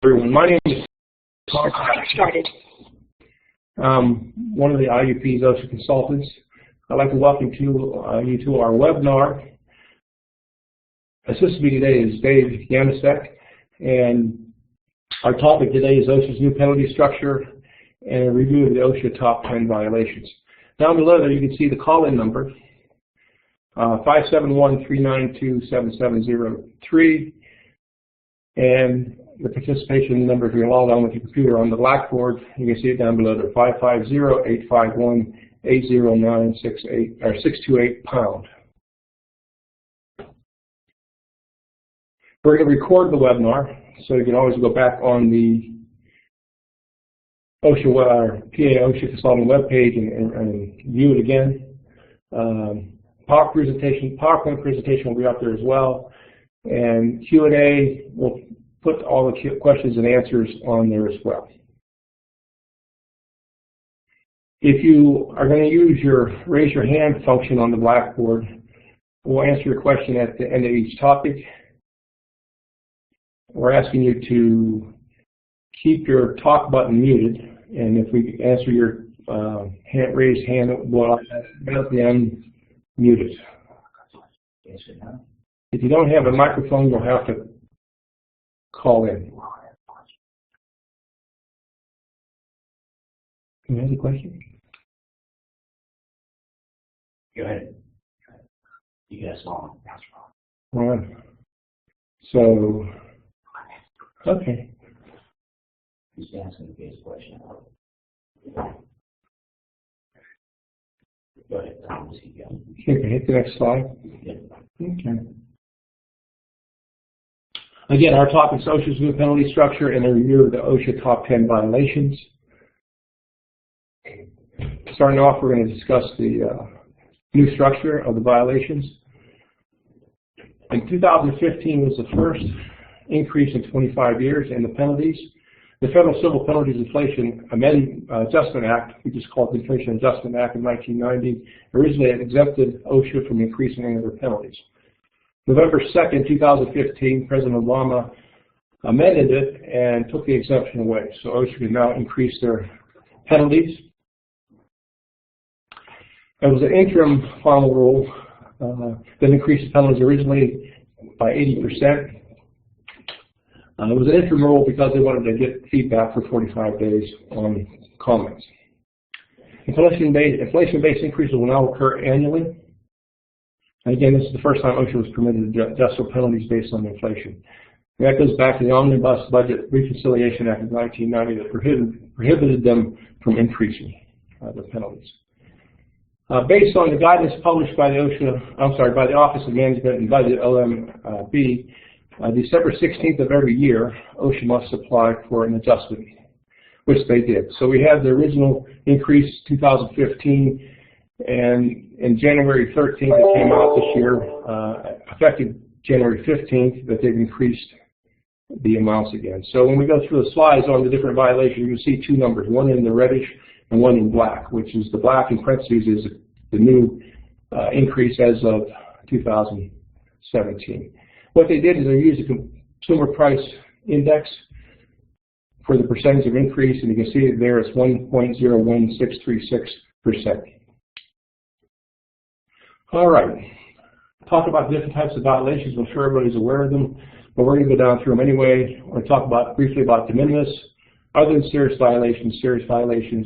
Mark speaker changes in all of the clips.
Speaker 1: Everyone, my name is
Speaker 2: Started.
Speaker 1: one of the IUP's OSHA consultants. I'd like to welcome you to our webinar. Assisting me today is Dave Yamasek, and our topic today is OSHA's new penalty structure and a review of the OSHA top 10 violations. Down below there you can see the call-in number, 571-392-7703, and the participation number if you're logged on with your computer on the blackboard. You can see it down below there, 550-851-809-628#. We're going to record the webinar, so you can always go back on the OSHA, PA OSHA Consulting webpage and view it again. PowerPoint presentation will be up there as well, and Q&A will put all the questions and answers on there as well. If you are going to use your raise your hand function on the blackboard, we'll answer your question at the end of each topic. We're asking you to keep your talk button muted, and if we answer your raised hand, we'll at the end mute it. If you don't have a microphone, you'll have to call in. Do you have any question?
Speaker 3: Go ahead. You guys want?
Speaker 1: All right. So, okay.
Speaker 3: He's asking his question. Go ahead, Tom.
Speaker 1: Okay, hit the next slide.
Speaker 3: Yeah.
Speaker 1: Okay. Again, our topic is OSHA's new penalty structure and a review of the OSHA top 10 violations. Starting off, we're going to discuss the new structure of the violations. In 2015 was the first increase in 25 years in the penalties. The Federal Civil Penalties Inflation Adjustment Act, we just called the Inflation Adjustment Act of 1990, originally exempted OSHA from increasing any of their penalties. November 2nd, 2015, President Obama amended it and took the exemption away. So OSHA can now increase their penalties. There was an interim final rule that increased the penalties originally by 80%. It was an interim rule because they wanted to get feedback for 45 days on comments. Inflation-based increases will now occur annually. And again, this is the first time OSHA was permitted to adjust their penalties based on inflation. And that goes back to the Omnibus Budget Reconciliation Act of 1990 that prohibited them from increasing their penalties. Based on the guidance published by the by the Office of Management and Budget (OMB), December 16th of every year, OSHA must apply for an adjustment, which they did. So we had the original increase 2015, and in January 13th it came out this year, effective January 15th, that they've increased the amounts again. So when we go through the slides on the different violations, you can see two numbers, one in the reddish and one in black, which is the black in parentheses is the new increase as of 2017. What they did is they used the Consumer Price Index for the percentage of increase, and you can see it there, it's 1.01636%. All right, talk about different types of violations. I'm sure everybody's aware of them, but we're going to go down through them anyway. We're going to talk briefly about de minimis, other than serious violations,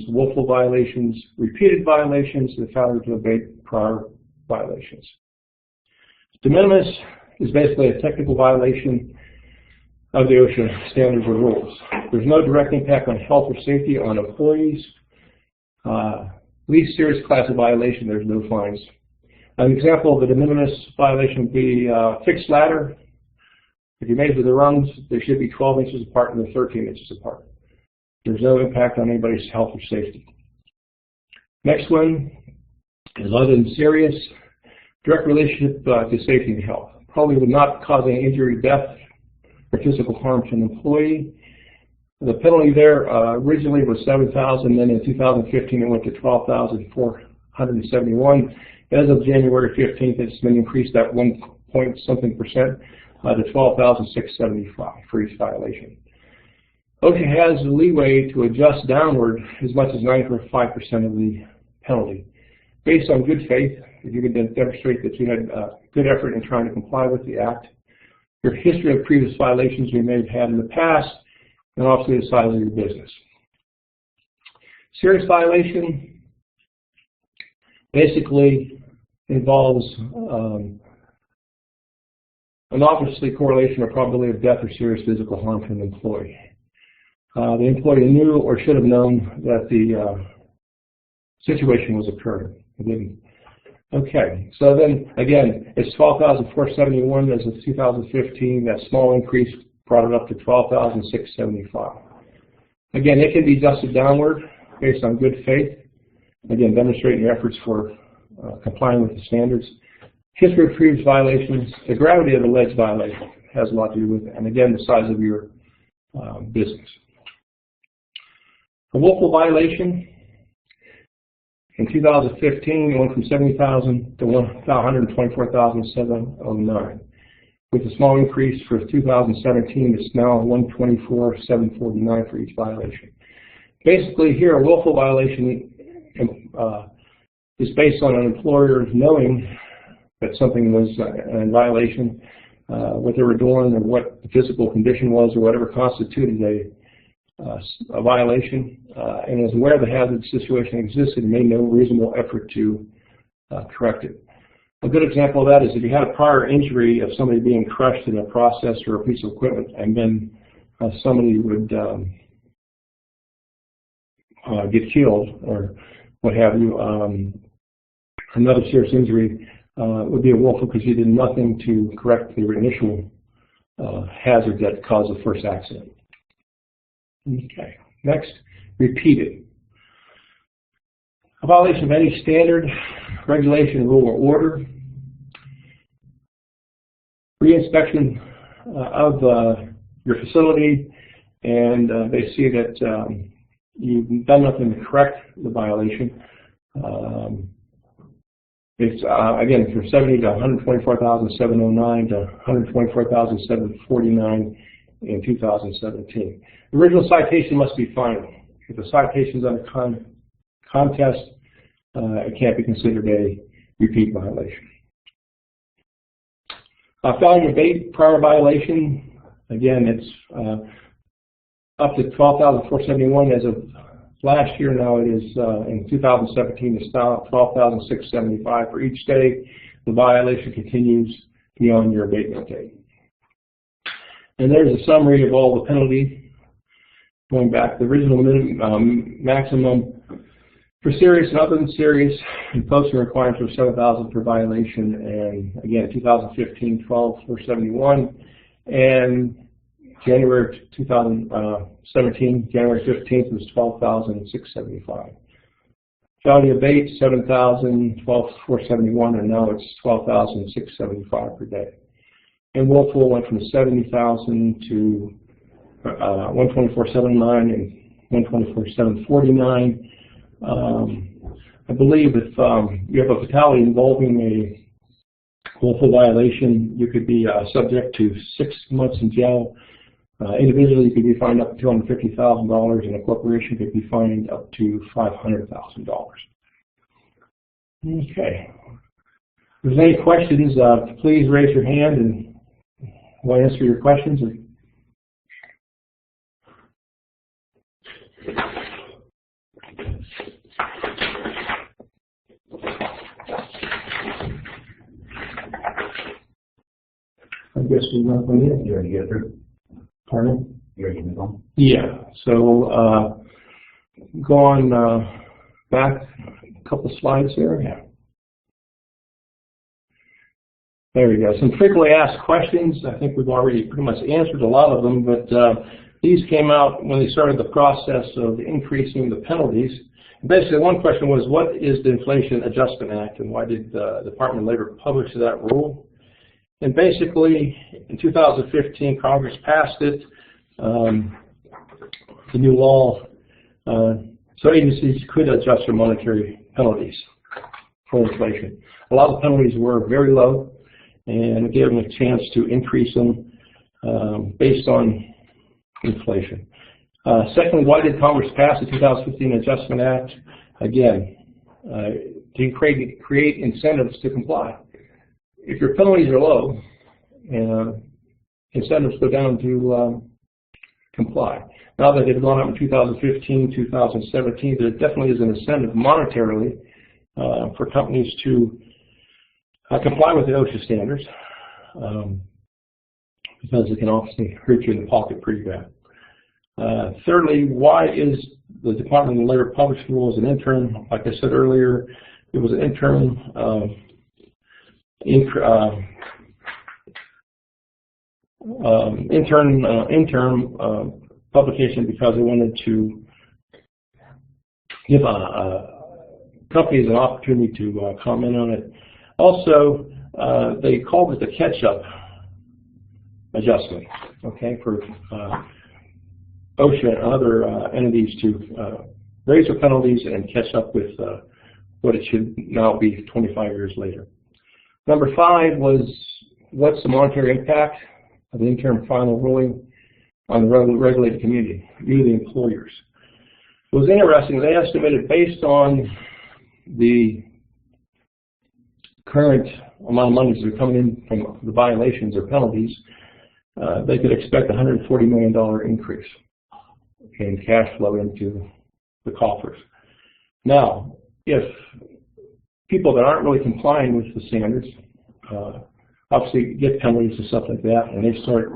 Speaker 1: willful violations, repeated violations, and failure to obey prior violations. De minimis is basically a technical violation of the OSHA standards or rules. There's no direct impact on health or safety on employees. Least serious class of violation, there's no fines. An example of a de minimis violation would be fixed ladder. If you measure the rungs, they should be 12 inches apart and they're 13 inches apart. There's no impact on anybody's health or safety. Next one is other than serious, direct relationship to safety and health. Probably would not cause any injury, death, or physical harm to an employee. The penalty there originally was $7,000, then in 2015 it went to $12,471. As of January 15th, it's been increased at 1 point something percent to $12,675 for each violation. OSHA has the leeway to adjust downward as much as 95% of the penalty. Based on good faith, if you can demonstrate that you had good effort in trying to comply with the Act, your history of previous violations you may have had in the past, and also the size of your business. Serious violation basically involves an obviously correlation or probability of death or serious physical harm to an employee. The employee knew or should have known that the situation was occurring. It didn't. Okay, so then again, it's $12,471 as of 2015. That small increase brought it up to $12,675. Again, it can be adjusted downward based on good faith. Again, demonstrating your efforts for complying with the standards. History of previous violations, the gravity of the alleged violation has a lot to do with it, and again, the size of your business. A willful violation in 2015 went from $70,000 to $124,709. With a small increase for 2017, it's now $124,749 for each violation. Basically, here a willful violation is based on an employer knowing that something was in violation, what they were doing, or what the physical condition was, or whatever constituted a violation, and was aware the hazard situation existed and made no reasonable effort to correct it. A good example of that is if you had a prior injury of somebody being crushed in a process or a piece of equipment, and then somebody would get killed or what have you, another serious injury would be a willful because you did nothing to correct the initial hazard that caused the first accident. Okay, next, repeated. A violation of any standard, regulation, rule, or order. Reinspection of your facility, and they see that you've done nothing to correct the violation. It's again from $70,000 to $124,709 to $124,749 in 2017. The original citation must be final. If the citation is under contest, it can't be considered a repeat violation. Failing to abate prior violation, again, it's up to $12,471 as of last year. Now it is in 2017. It's now $12,675 for each day. The violation continues beyond your abatement date. And there's a summary of all the penalties going back. The original maximum for serious and other than serious and posting requirements were $7,000 per violation, and again, 2015, $12,471, and January 2017, January 15th was $12,675. Failure to abate, $7,000, $12,471, and now it's $12,675 per day. And willful went from $70,000 to $124,709 and $124,749. I believe if you have a fatality involving a willful violation, you could be subject to 6 months in jail. Individually, you could be fined up to $250,000, and a corporation could be fined up to $500,000. Okay. If there's any questions, please raise your hand and we'll answer your questions. I guess we're not going to get
Speaker 3: You already get through?
Speaker 1: Pardon?
Speaker 3: You already get through?
Speaker 1: Yeah. So go on back a couple slides here. Yeah. There we go. Some frequently asked questions. I think we've already pretty much answered a lot of them, but these came out when they started the process of increasing the penalties. Basically, one question was, what is the Inflation Adjustment Act, and why did the Department of Labor publish that rule? And basically, in 2015, Congress passed it, the new law, so agencies could adjust their monetary penalties for inflation. A lot of the penalties were very low, and it gave them a chance to increase them based on inflation. Secondly, why did Congress pass the 2015 Adjustment Act? Again, to create incentives to comply. If your penalties are low, incentives go down to comply. Now that they've gone up in 2015, 2017, there definitely is an incentive monetarily for companies to comply with the OSHA standards, because it can obviously hurt you in the pocket pretty bad. Thirdly, why is the Department of Labor publishing rules an interim? Like I said earlier, it was an interim publication because they wanted to give companies an opportunity to comment on it. Also, they called it the catch-up adjustment, okay, for OSHA and other entities to raise their penalties and catch up with what it should now be 25 years later. Number 5 was, what's the monetary impact of the interim final ruling on the regulated community, you, the employers? It was interesting. They estimated, based on the current amount of monies that are coming in from the violations or penalties, they could expect a $140 million increase in cash flow into the coffers. Now, if people that aren't really complying with the standards obviously get penalties and stuff like that, and they start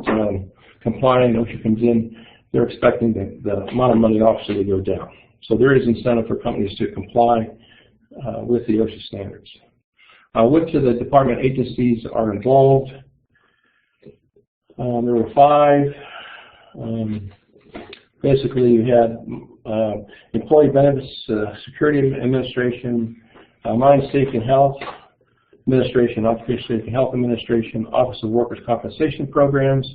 Speaker 1: complying, OSHA comes in, they're expecting the amount of money obviously to go down. So there is incentive for companies to comply with the OSHA standards. Which of the department agencies are involved? There were 5. Basically, you had Employee Benefits Security Administration, Mine Safety and Health Administration, Occupational Safety and Health Administration, Office of Workers' Compensation Programs,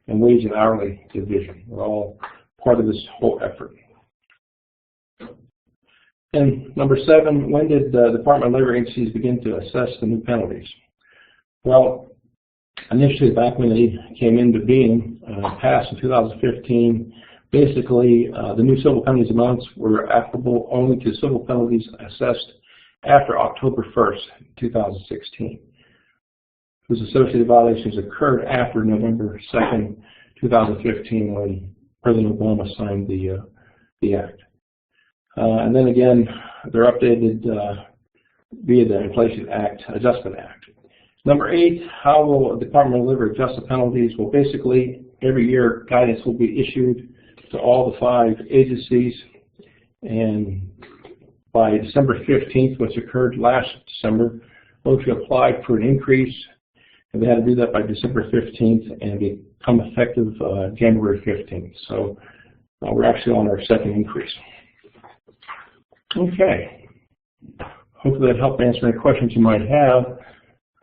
Speaker 1: and Wage and Hourly Division. They're all part of this whole effort. And number 7, when did the Department of Labor agencies begin to assess the new penalties? Well, initially, back when they came into being, passed in 2015, basically the new civil penalties amounts were applicable only to civil penalties assessed after October 1st, 2016. Those associated violations occurred after November 2nd, 2015, when President Obama signed the act. And then again, they're updated via the Inflation Adjustment Act. Number 8, how will the Department of Labor adjust the penalties? Well, basically, every year guidance will be issued to all the 5 agencies, and by December 15th, which occurred last December, OSHA applied for an increase, and they had to do that by December 15th and become effective January 15th. So we're actually on our 2nd increase. Okay. Hopefully that helped answer any questions you might have.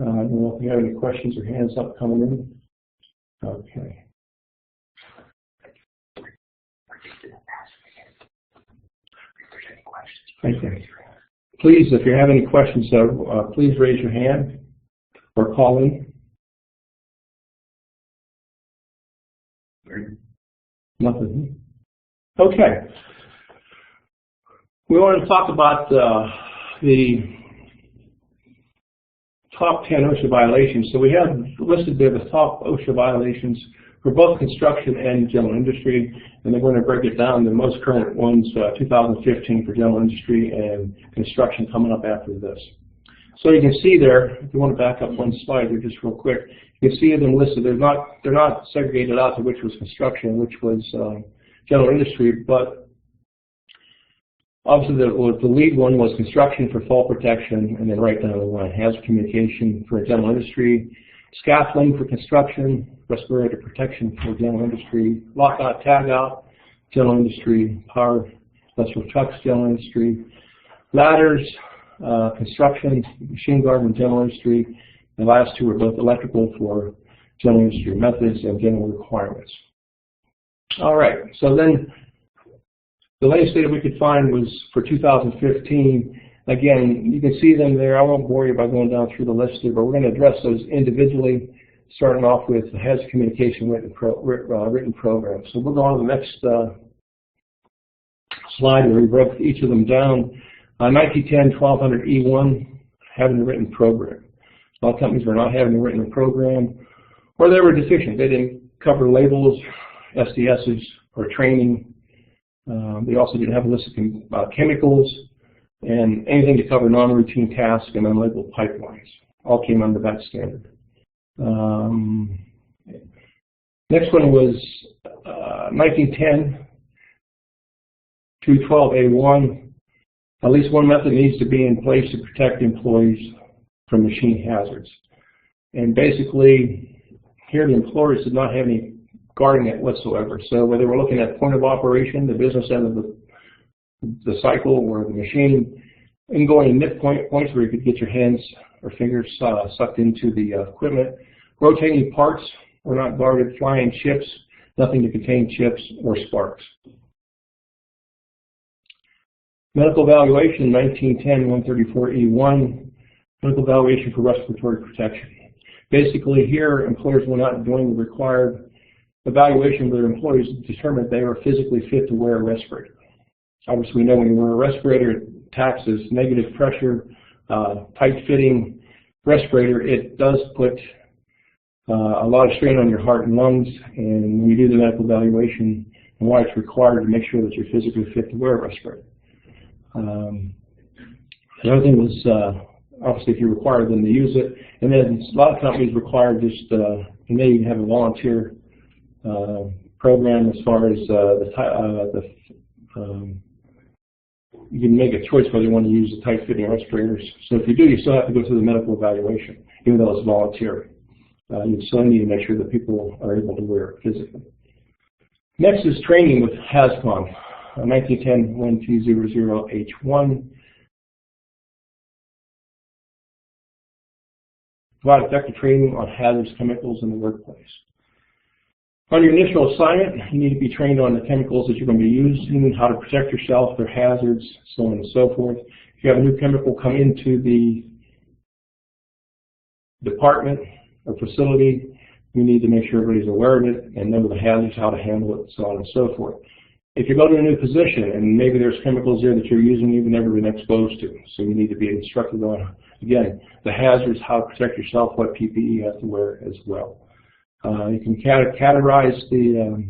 Speaker 1: I don't know if you have any questions or hands up coming in. Okay. Thank you. Please, if you have any questions, please raise your hand or call in. Nothing. Okay. We want to talk about the top 10 OSHA violations. So we have listed there the top OSHA violations for both construction and general industry, and then we're going to break it down. The most current ones, 2015 for general industry and construction coming up after this. So you can see there, if you want to back up one slide here just real quick, you can see them listed. They're not segregated out to which was construction, which was general industry, but obviously the lead one was construction for fall protection, and then right down the line, hazard communication for general industry, scaffolding for construction, respirator protection for general industry, LockoutTagout, general industry, power, electrical trucks, general industry, ladders, construction, machine guard, general industry. The last 2 are both electrical for general industry methods and general requirements. All right, so then the latest data we could find was for 2015. Again, you can see them there. I won't bore you by going down through the list here, but we're going to address those individually, starting off with the hazard communication written program. So we'll go on to the next slide where we broke each of them down. 1910 1200E1, having a written program. A lot of companies were not having a written program, or they were deficient. They didn't cover labels, SDSs, or training. They also didn't have a list of chemicals and anything to cover non-routine tasks and unlabeled pipelines. All came under that standard. Next one was 1910 212A1. At least one method needs to be in place to protect employees from machine hazards. And basically, here the employers did not have any guarding it whatsoever. So whether we're looking at point of operation, the business end of the cycle, or the machine, and going to nip points where you could get your hands or fingers sucked into the equipment. Rotating parts were not guarded. Flying chips, nothing to contain chips or sparks. Medical evaluation, 1910-134E1, medical evaluation for respiratory protection. Basically here, employers were not doing the required evaluation of their employees to determine if they were physically fit to wear a respirator. Obviously, we know when you wear a respirator, it acts as negative pressure, tight-fitting respirator. It does put a lot of strain on your heart and lungs, and when you do the medical evaluation, and why it's required to make sure that you're physically fit to wear a respirator. The other thing was, obviously, if you require them to use it, and then a lot of companies require just, you may even have a volunteer program as far as you can make a choice whether you want to use the tight-fitting respirators. So if you do, you still have to go through the medical evaluation, even though it's voluntary. You still need to make sure that people are able to wear it physically. Next is training with HAZCON, 1910-1200H1. Provide effective training on hazardous chemicals in the workplace. On your initial assignment, you need to be trained on the chemicals that you're going to be using, how to protect yourself, their hazards, so on and so forth. If you have a new chemical come into the department or facility, you need to make sure everybody's aware of it and know the hazards, how to handle it, so on and so forth. If you go to a new position and maybe there's chemicals there that you're using you've never been exposed to, so you need to be instructed on, again, the hazards, how to protect yourself, what PPE you have to wear as well. You can categorize the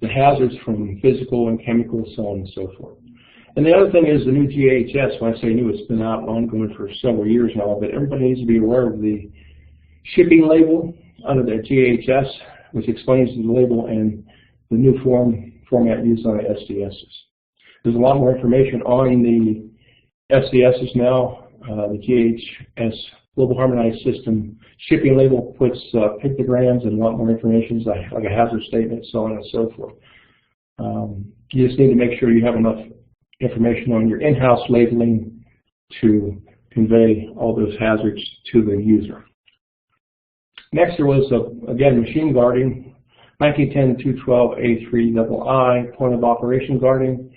Speaker 1: hazards from physical and chemical, so on and so forth. And the other thing is the new GHS. When I say new, it's been out ongoing for several years now, but everybody needs to be aware of the shipping label under the GHS, which explains the label and the new format used on the SDSs. There's a lot more information on the SDSs now. The GHS Global Harmonized System shipping label puts pictograms and a lot more information, like a hazard statement, so on and so forth. You just need to make sure you have enough information on your in-house labeling to convey all those hazards to the user. Next, there was, again, machine guarding, 1910-212A3II, point of operation guarding.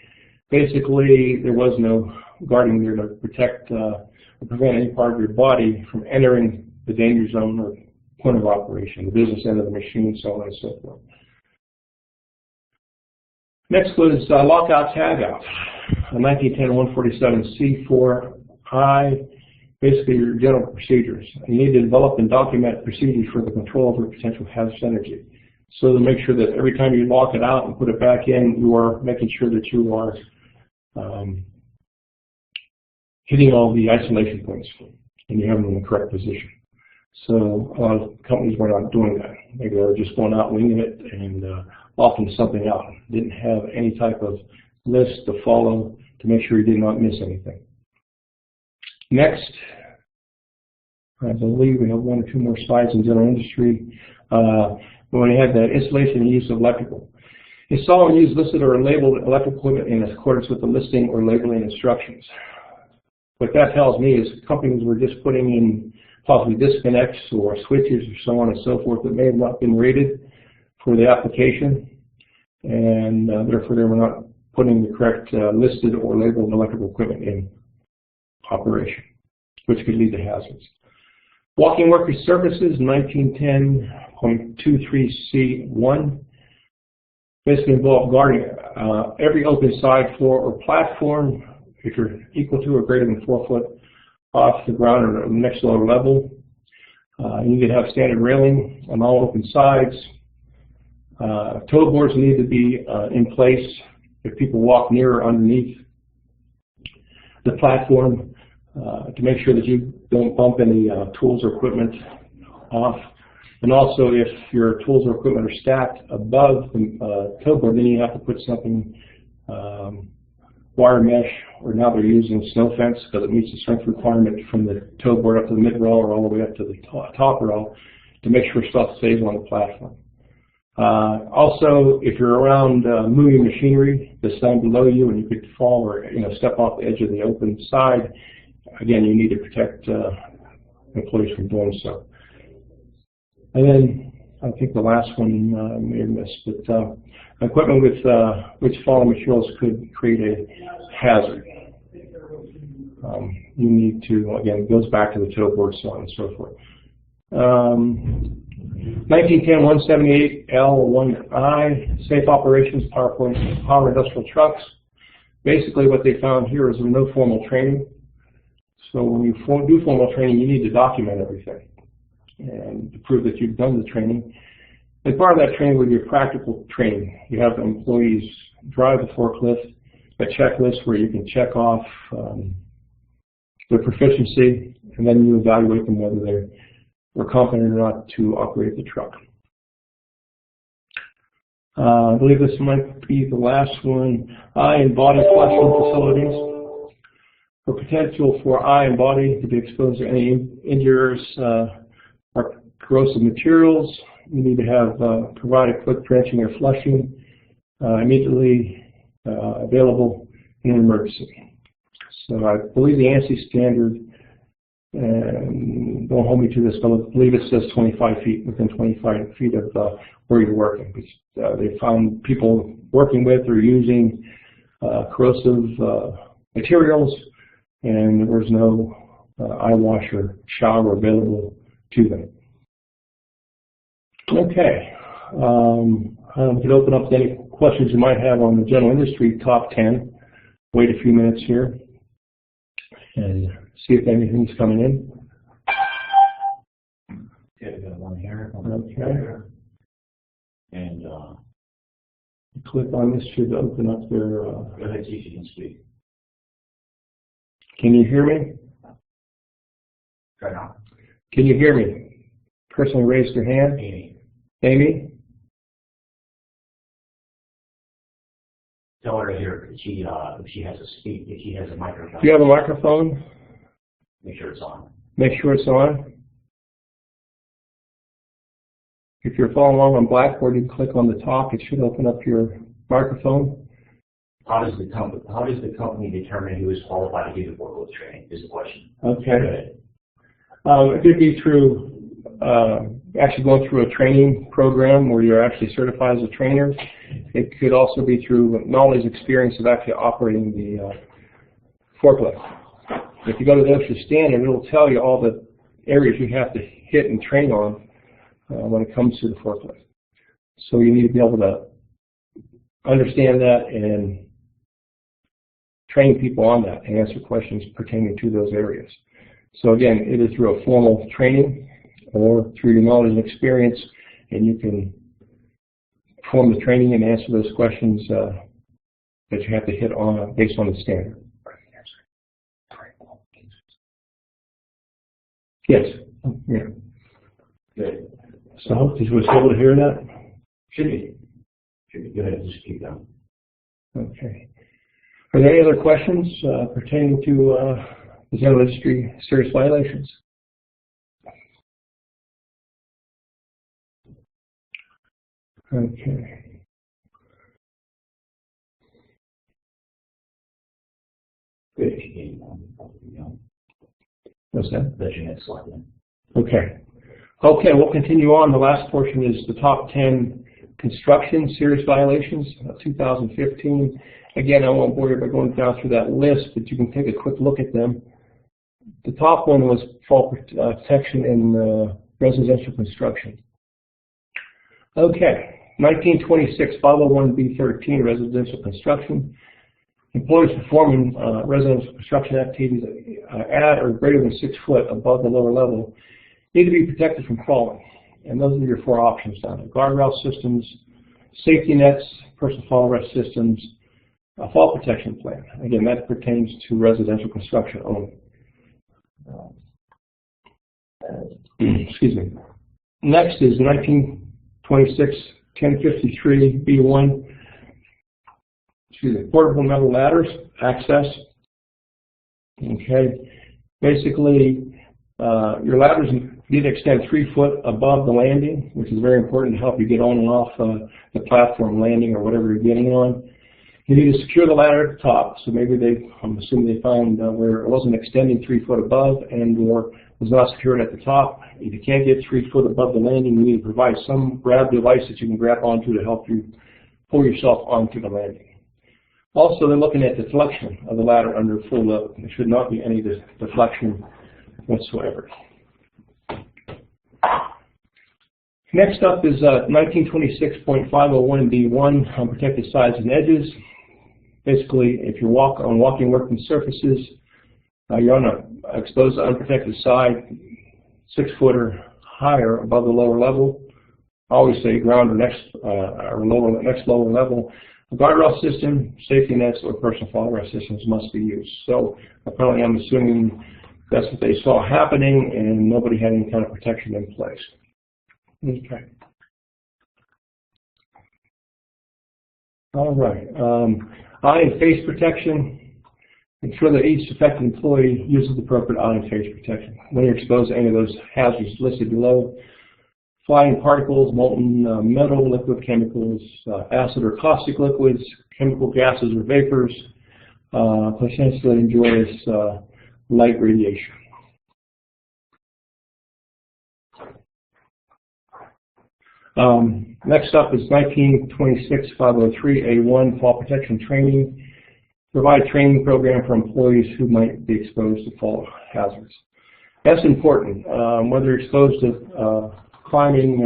Speaker 1: Basically, there was no guarding there to protect or prevent any part of your body from entering the danger zone or point of operation, the business end of the machine, so on and so forth. Next was LockoutTagout, 1910-147C4I, basically your general procedures. You need to develop and document procedures for the control over potential hazardous energy. So to make sure that every time you lock it out and put it back in, you are making sure that you are hitting all the isolation points and you have them in the correct position. So a lot of companies were not doing that. Maybe they were just going out winging it and locking something out. Didn't have any type of list to follow to make sure you did not miss anything. Next, I believe we have one or two more slides in general industry. When we had the installation and use of electrical. Install and use listed or labeled electrical equipment in accordance with the listing or labeling instructions. What that tells me is companies were just putting in possibly disconnects or switches or so on and so forth that may have not been rated for the application, and therefore they were not putting the correct listed or labeled electrical equipment in operation, which could lead to hazards. Walking workers services, 1910.23C1, basically involved guarding every open side, floor, or platform, if you're equal to or greater than 4 foot off the ground or the next lower level. You need to have standard railing on all open sides. Tow boards need to be in place if people walk near or underneath the platform to make sure that you don't bump any tools or equipment off. And also, if your tools or equipment are stacked above the tow board, then you have to put something, wire mesh, or now they're using snow fence because it meets the strength requirement from the tow board up to the mid-rail or all the way up to the top rail to make sure stuff stays on the platform. Also, if you're around moving machinery that's down below you and you could fall or step off the edge of the open side, again, you need to protect employees from doing so. And then I think the last one I may have missed, but equipment with which falling materials could create a hazard. You need to, again, it goes back to the tow board, so on and so forth. 1910-178L1I, Safe Operations Power Industrial Trucks. Basically what they found here is no formal training. So when you do formal training, you need to document everything and to prove that you've done the training. And part of that training would be practical training. You have the employees drive the forklift, a checklist where you can check off their proficiency, and then you evaluate them whether they're competent or not to operate the truck. I believe this might be the last one. Eye and body flushing facilities. For potential for eye and body to be exposed to any injurious or corrosive materials, you need to have provided quick drenching or flushing immediately available in an emergency. So I believe the ANSI standard, and don't hold me to this, but I believe it says 25 feet, within 25 feet of where you're working. They found people working with or using corrosive materials, and there was no eye wash or shower available to them. Okay, we can open up to any questions you might have on the general industry top 10. Wait a few minutes here and see if anything's coming in.
Speaker 3: Okay, I got one here.
Speaker 1: Okay.
Speaker 3: And
Speaker 1: click on this should open up their.
Speaker 3: go ahead, see if you can speak.
Speaker 1: Can you hear me?
Speaker 3: Try now.
Speaker 1: Can you hear me? Person raised their hand.
Speaker 3: Amy,
Speaker 1: Amy?
Speaker 3: tell her to hear if she has a speak, if she has a microphone.
Speaker 1: Do you have a microphone?
Speaker 3: Make sure it's on.
Speaker 1: Make sure it's on. If you're following along on Blackboard, you click on the top. It should open up your microphone.
Speaker 3: How does the company determine who is qualified to do the forklift training? Is the question.
Speaker 1: Okay. It could be through actually going through a training program where you're actually certified as a trainer. It could also be through knowledge experience of actually operating the forklift. If you go to the OSHA standard, it will tell you all the areas you have to hit and train on when it comes to the forklift. So you need to be able to understand that and train people on that and answer questions pertaining to those areas. So again, it is through a formal training or through your knowledge and experience, and you can perform the training and answer those questions that you have to hit on based on the standard. Yes. Yeah.
Speaker 3: Good.
Speaker 1: So I hope you was able to hear that.
Speaker 3: Should be. Go ahead, just keep going.
Speaker 1: Okay. Are there any other questions pertaining to the general industry serious violations? Okay.
Speaker 3: Good.
Speaker 1: What's that?
Speaker 3: That's your next slide then.
Speaker 1: Okay. Okay, we'll continue on. The last portion is the top 10 construction serious violations of 2015. Again, I won't bore you by going down through that list, but you can take a quick look at them. The top one was fall protection in residential construction. Okay, 1926-501B13, residential construction. Employees performing residential construction activities at or greater than 6 foot above the lower level need to be protected from falling. And those are your 4 options down there: guardrail systems, safety nets, personal fall arrest systems, a fall protection plan. Again, that pertains to residential construction only. Excuse me. Next is 1926-1053-B1. Portable metal ladders, access. Okay. Basically, your ladders need to extend 3 foot above the landing, which is very important to help you get on and off the platform landing or whatever you're getting on. You need to secure the ladder at the top. So maybe I'm assuming they found where it wasn't extending 3 foot above and or was not secured at the top. If you can't get 3 foot above the landing, you need to provide some grab device that you can grab onto to help you pull yourself onto the landing. Also, they're looking at deflection of the ladder under full load. There should not be any deflection whatsoever. Next up is 1926.501B1, unprotected sides and edges. Basically, if you're on walking working surfaces, you're on an exposed unprotected side, 6 foot or higher above the lower level. I always say ground or next lower level. A guardrail system, safety nets, or personal fall arrest systems must be used. So apparently I'm assuming that's what they saw happening and nobody had any kind of protection in place. Okay. All right. Eye and face protection. Ensure that each affected employee uses appropriate eye and face protection when you're exposed to any of those hazards listed below. Flying particles, molten metal, liquid chemicals, acid or caustic liquids, chemical gases or vapors, potentially injurious light radiation. Next up is 1926-503A1, fall protection training. Provide a training program for employees who might be exposed to fall hazards. That's important. Whether you're exposed to climbing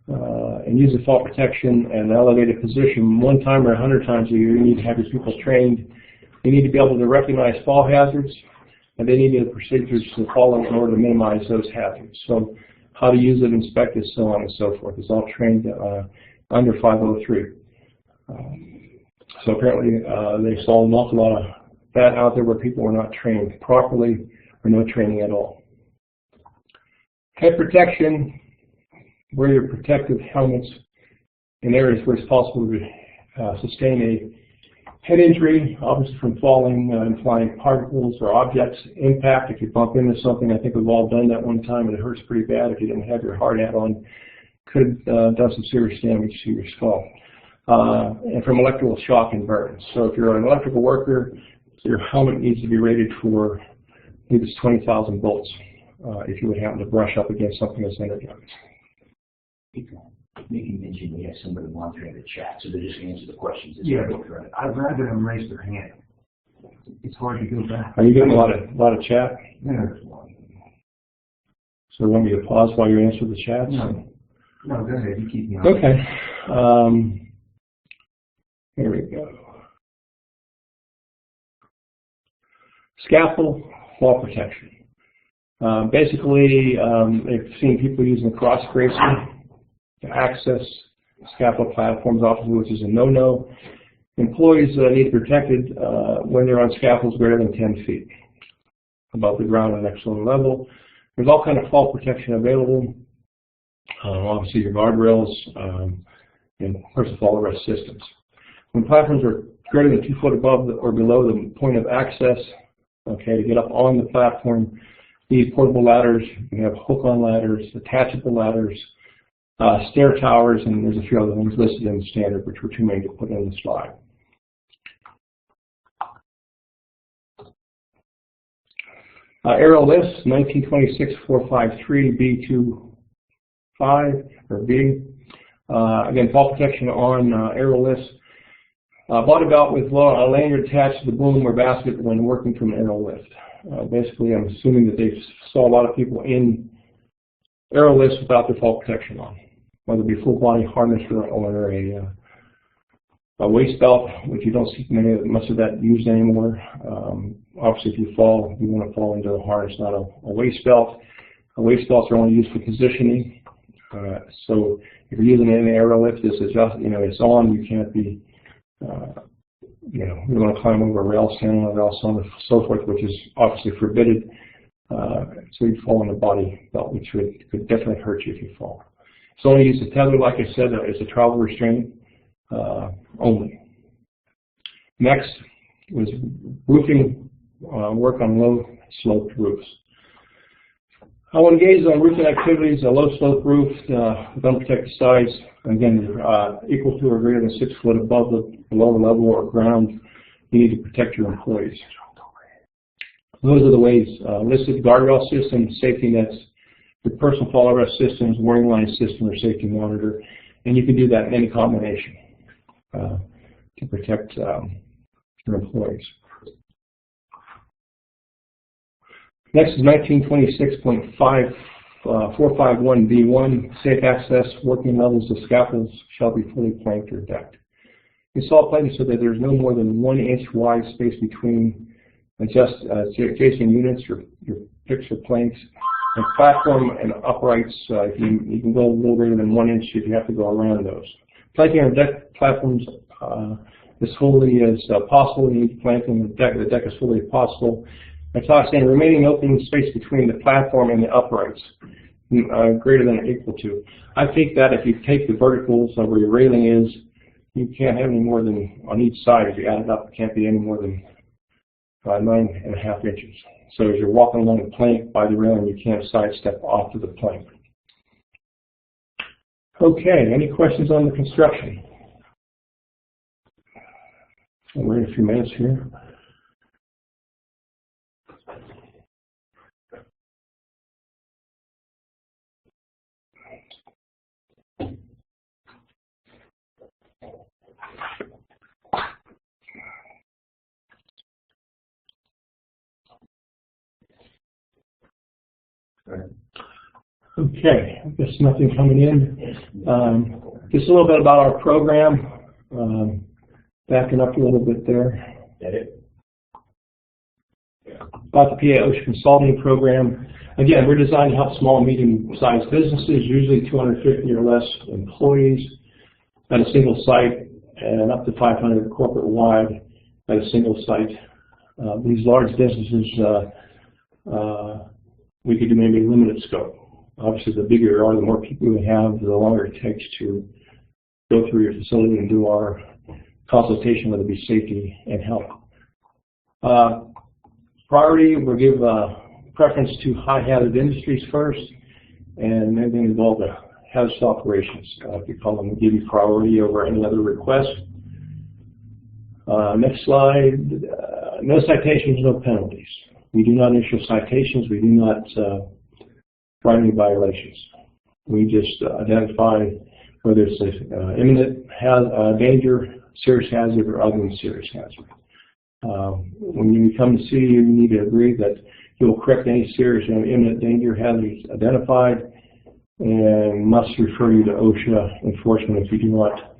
Speaker 1: and using fall protection in an elevated position 1 time or 100 times a year, you need to have your people trained. They need to be able to recognize fall hazards, and they need the procedures to follow in order to minimize those hazards. So how to use it, inspect it, so on and so forth. It's all trained under 503. So apparently they saw an awful lot of that out there where people were not trained properly or no training at all. Head protection, wear your protective helmets in areas where it's possible to sustain a head injury, obviously from falling and flying particles or objects. Impact, if you bump into something, I think we've all done that one time and it hurts pretty bad. If you didn't have your hard hat on, could have done some serious damage to your skull. And from electrical shock and burns. So if you're an electrical worker, your helmet needs to be rated for, I believe it's 20,000 volts. If you would happen to brush up against something that's energized.
Speaker 3: Making mention we have somebody monitoring the chat, so they're just going to answer the questions.
Speaker 4: Yeah, I'd rather them raise their hand. It's hard to go back.
Speaker 1: Are you getting a lot of chat?
Speaker 4: Yeah, there's one.
Speaker 1: So you want me to pause while you answer the chat?
Speaker 4: No, go ahead. You keep me on.
Speaker 1: Okay. Here we go. Scaffold, fall protection. Basically, they've seen people using cross bracing to access scaffold platforms, obviously, which is a no-no. Employees need to be protected when they're on scaffolds greater than 10 feet above the ground at next lower level. There's all kind of fall protection available. Obviously, your guardrails and personal fall arrest systems. When platforms are greater than 2 foot above or below the point of access, okay, to get up on the platform, you need portable ladders. You have hook-on ladders, attachable ladders, stair towers, and there's a few other things listed in the standard, which were too many to put in the slide. Aerial lifts, 1926-453-B25 or B. Again, fall protection on aerial lifts. Body belt with a lanyard attached to the boom or basket when working from an aerial lift. Basically, I'm assuming that they saw a lot of people in aerial lifts without their fall protection on. whether it be full body harness or a waist belt, which you don't see much of that used anymore. Obviously, if you fall, you want to fall into a harness, not a waist belt. Waist belts are only used for positioning. So if you're using an aerial lift, this is just, it's on. You can't be, you want to climb over a rail, stand on a rail, so on and so forth, which is obviously forbidden. So you fall on the body belt, which could definitely hurt you if you fall. It's only used to tether, like I said, as a travel restraint only. Next was roofing work on low sloped roofs. I want to engage on roofing activities. A low slope roof with unprotected sides, again, equal to or greater than 6 foot above the lower level or ground. You need to protect your employees. Those are the ways listed: guardrail system, safety nets, your personal fall arrest systems, warning line system, or safety monitor. And you can do that in any combination to protect your employees. Next is 1926.451B1, safe access, working levels of scaffolds shall be fully planked or decked. Install planking so that there's no more than 1 inch wide space between adjacent units, your picks or planks, and platform and uprights. You can go a little greater than 1 inch if you have to go around those. Planking on deck platforms as fully as possible. You need planking on the deck. The deck as fully as possible. I talk saying remaining open space between the platform and the uprights, greater than or equal to. I think that if you take the verticals of where your railing is, you can't have any more than, on each side, if you add it up, it can't be any more than 9.5 inches. So as you're walking along the plank by the railing, you can't sidestep off of the plank. Okay, any questions on the construction? I'll wait a few minutes here. Okay, I guess nothing coming in. Just a little bit about our program. Backing up a little bit there.
Speaker 3: That it?
Speaker 1: About the PA OSHA Consulting Program. Again, we're designed to help small and medium-sized businesses, usually 250 or less employees, at a single site, and up to 500 corporate-wide at a single site. These large businesses, we could do maybe a limited scope. Obviously, the bigger you are, the more people we have, the longer it takes to go through your facility and do our consultation, whether it be safety and health. Priority, we'll give preference to high hazard industries first, and anything involved with hazardous operations. If you call them, we'll give you priority over any other request. Next slide. No citations, no penalties. We do not issue citations. We do not write any violations. We just identify whether it's imminent danger, serious hazard, or other than serious hazard. When we come to see you, you need to agree that you will correct any serious and imminent danger hazards identified, and must refer you to OSHA enforcement if you do not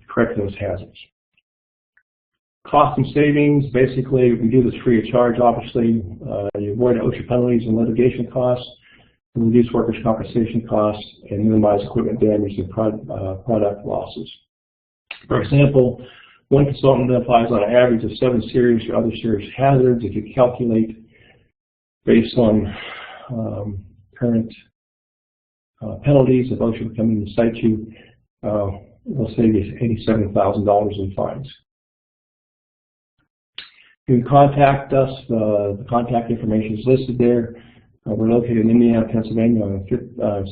Speaker 1: correct those hazards. Cost and savings, basically, we do this free of charge, obviously. You avoid OSHA penalties and litigation costs, and reduce workers' compensation costs, and minimize equipment damage and product losses. For example, one consultant identifies on an average of 7 serious or other serious hazards. If you calculate based on current penalties, if OSHA would come in and cite you, we'll save you $87,000 in fines. You can contact us. The contact information is listed there. We're located in Indiana, Pennsylvania on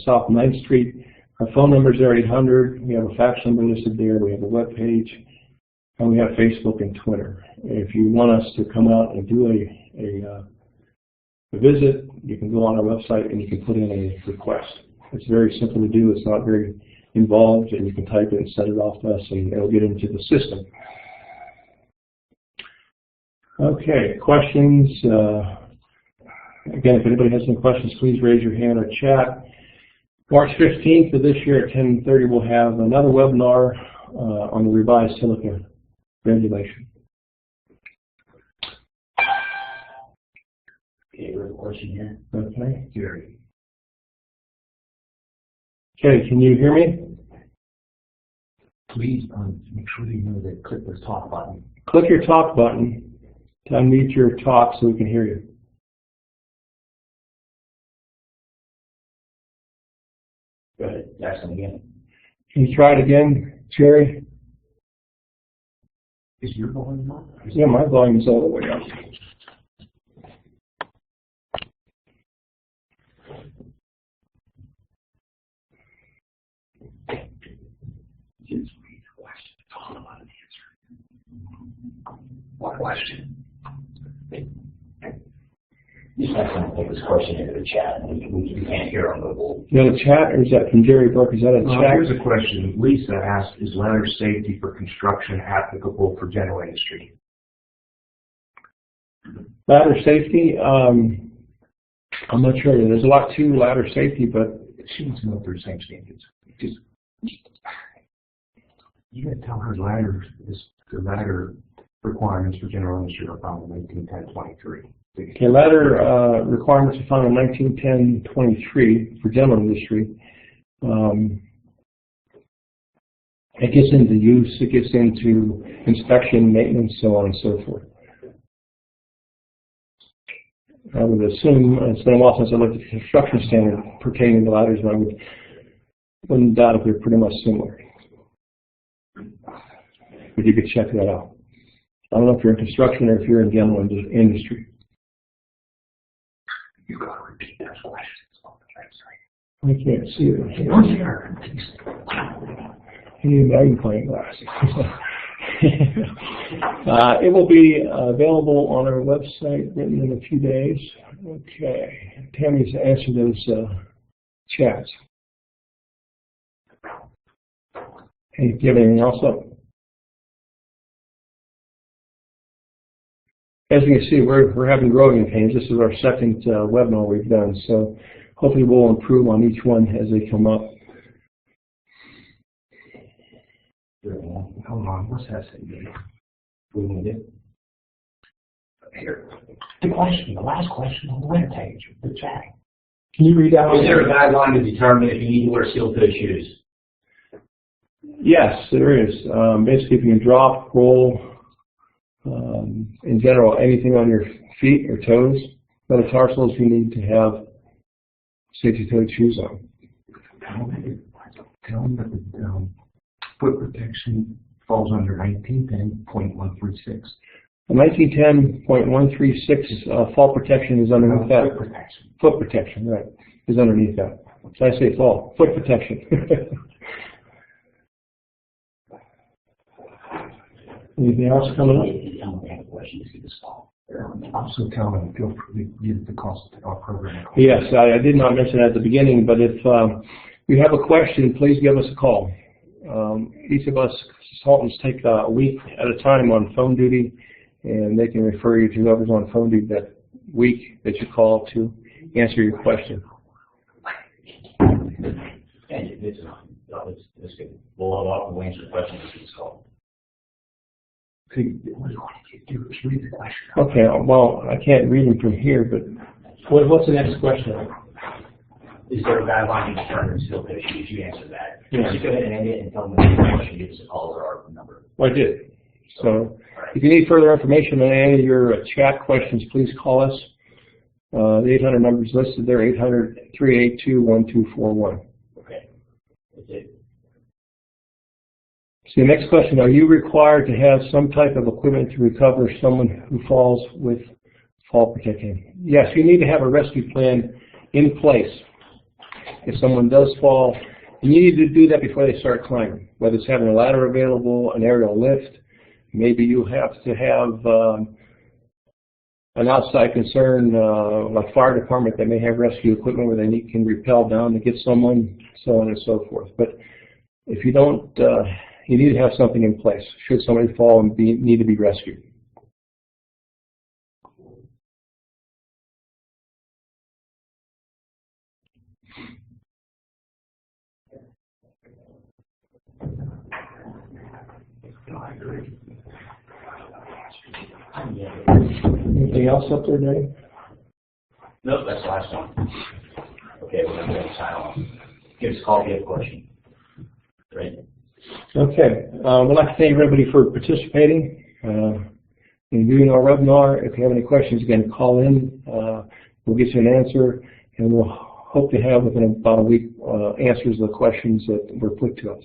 Speaker 1: South 9th Street. Our phone number is there, 800. We have a fax number listed there. We have a web page. And we have Facebook and Twitter. If you want us to come out and do a visit, you can go on our website and you can put in a request. It's very simple to do. It's not very involved, and you can type it and send it off to us, and it'll get into the system. Okay, questions? Again, if anybody has any questions, please raise your hand or chat. March 15th of this year at 10:30, we'll have another webinar on the revised silica regulation.
Speaker 3: Okay, we have a question here.
Speaker 1: Okay.
Speaker 3: Gary.
Speaker 1: Okay, can you hear me?
Speaker 3: Please make sure you know that click the talk button.
Speaker 1: Click your talk button to unmute your talk so we can hear you.
Speaker 3: Go ahead, ask them again.
Speaker 1: Can you try it again, Jerry?
Speaker 3: Is your volume on?
Speaker 1: Yeah, my volume's all the way up.
Speaker 3: Just read the question. Talk about an answer. What question? Just have to take this question into the chat. We can't hear on mobile.
Speaker 1: Is that a chat or is that from Jerry Burke? Is that a chat?
Speaker 4: Here's a question. Lisa asked, is ladder safety for construction applicable for general industry?
Speaker 1: Ladder safety? I'm not sure. There's a lot to ladder safety, but
Speaker 4: She wants to know if they're the same standards. Just, you gotta tell her the ladder requirements for general industry are found in 1910-23.
Speaker 1: okay, ladder requirements are found in 1910-23 for general industry. It gets into use, it gets into inspection, maintenance, so on and so forth. I would assume, it's been a while since I looked at the construction standard pertaining to ladders, but I wouldn't doubt if they're pretty much similar. But you could check that out. I don't know if you're in construction or if you're in general industry.
Speaker 4: You gotta repeat those questions on the website.
Speaker 1: I can't see it.
Speaker 4: Don't hear.
Speaker 1: I need magnifying glasses. It will be available on our website written in a few days. Okay. Tammy's answered those chats. Hey, do you have anything else up? As you can see, we're having growing pains. This is our second webinar we've done, so hopefully we'll improve on each one as they come up.
Speaker 4: Hold on, what's that say?
Speaker 3: We need it.
Speaker 4: Here. The last question on the web page, the chat.
Speaker 1: Can you read out?
Speaker 3: Is there a guideline to determine if you need to wear steel-toe shoes?
Speaker 1: Yes, there is. Basically, if you can drop, roll, in general, anything on your feet or toes, metatarsals, you need to have safety-toed shoes on.
Speaker 4: Tell them that the foot protection falls under 1910.136.
Speaker 1: 1910.136 fall protection is underneath that.
Speaker 4: Foot protection.
Speaker 1: Foot protection, right, is underneath that. So I say fall, foot protection. Anything else coming up?
Speaker 4: Also tell them, feel free to give the cost of our program.
Speaker 1: Yes, I did not mention that at the beginning, but if you have a question, please give us a call. Each of us consultants take a week at a time on phone duty, and they can refer you to whoever's on phone duty that week that you call to answer your question.
Speaker 3: And it's good. We'll log off and we'll answer the questions as it's called.
Speaker 4: What do you want to do? Just read the question.
Speaker 1: Okay, well, I can't read them from here, but what's the next question?
Speaker 3: Is there a guideline to determine steel-toe shoes? You answer that.
Speaker 1: Yeah.
Speaker 3: Just go ahead and end it and tell them the question. Give us a call or our number.
Speaker 1: Well, I did. So if you need further information on any of your chat questions, please call us. The 800 number is listed there, 800-382-1241.
Speaker 3: Okay. That's it.
Speaker 1: So the next question, are you required to have some type of equipment to recover someone who falls with fall protection? Yes, you need to have a rescue plan in place. If someone does fall, and you need to do that before they start climbing, whether it's having a ladder available, an aerial lift, maybe you have to have an outside concern, like fire department that may have rescue equipment where they can rappel down to get someone, so on and so forth. But if you don't, you need to have something in place should somebody fall and need to be rescued.
Speaker 4: agree.
Speaker 1: Anything else up there, Dave?
Speaker 3: Nope, that's the last one. Okay, we're going to sign off. Give us a call if you have a question. Great.
Speaker 1: Okay. We'd like to thank everybody for participating in viewing our webinar. If you have any questions, again, call in. We'll get you an answer, and we'll hope to have within about a week answers to the questions that were put to us.